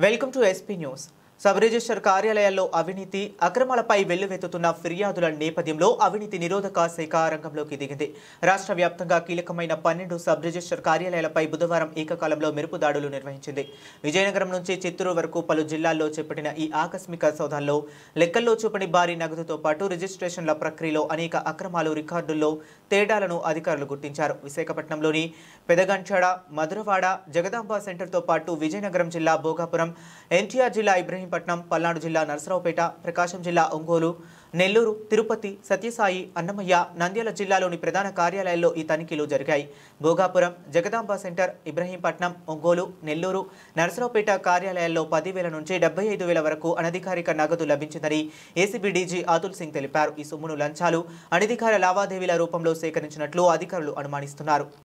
Welcome to SP news. Sub register కార్యాలయాల్లో అవినీతి అక్రమాలపై వెల్లువెత్తుతున్న ఫిర్యాదుల నేపథ్యంలో అవినీతి నిరోధక శాఖ రంగంలోకి దిగింది. రాష్ట్ర వ్యాప్తంగా కీలకమైన 12 సబ్ రిజిస్టర్ కార్యాలయాలపై బుధవారం ఏకకాలంలో మెరుపు దాడులు నిర్వహించింది. విజయనగరం నుంచి చిత్తూరు వరకు పలు జిల్లాల్లో చేపట్టిన ఈ ఆకస్మిక సోదాల్లో లెక్కల్లో చూపని భారీ నగదుతో పాటు రిజిస్ట్రేషన్ల ప్రక్రియలో అనేక అక్రమాలు, రికార్డుల్లో తేడాలను అధికారులు గుర్తించారు. విశాఖపట్నంలోని పెదగంచాడ, మధురవాడ, జగదాంబ సెంటర్తో పాటు విజయనగరం జిల్లా భోగాపురం, ఎన్టీఆర్ జిల్లా ఇబ్రహీంపట్నం, పల్నాడు జిల్లా నరసరావుపేట, ప్రకాశం జిల్లా ఒంగోలు, నెల్లూరు, తిరుపతి, సత్యసాయి, అన్నమయ్య, నంద్యాల జిల్లాలోని ప్రధాన కార్యాలయాల్లో ఈ తనిఖీలు జరిగాయి. భోగాపురం, జగదాంబ సెంటర్, ఇబ్రహీంపట్నం, ఒంగోలు, నెల్లూరు, నరసరావుపేట కార్యాలయాల్లో 10,000 నుంచి 75,000 వరకు అనధికారిక నగదు లభించిందని ఏసీబీ డీజీ అతుల్ సింగ్ తెలిపారు. ఈ సొమ్మును లంచాలు, అనధికార లావాదేవీల రూపంలో సేకరించినట్లు అధికారులు అనుమానిస్తున్నారు.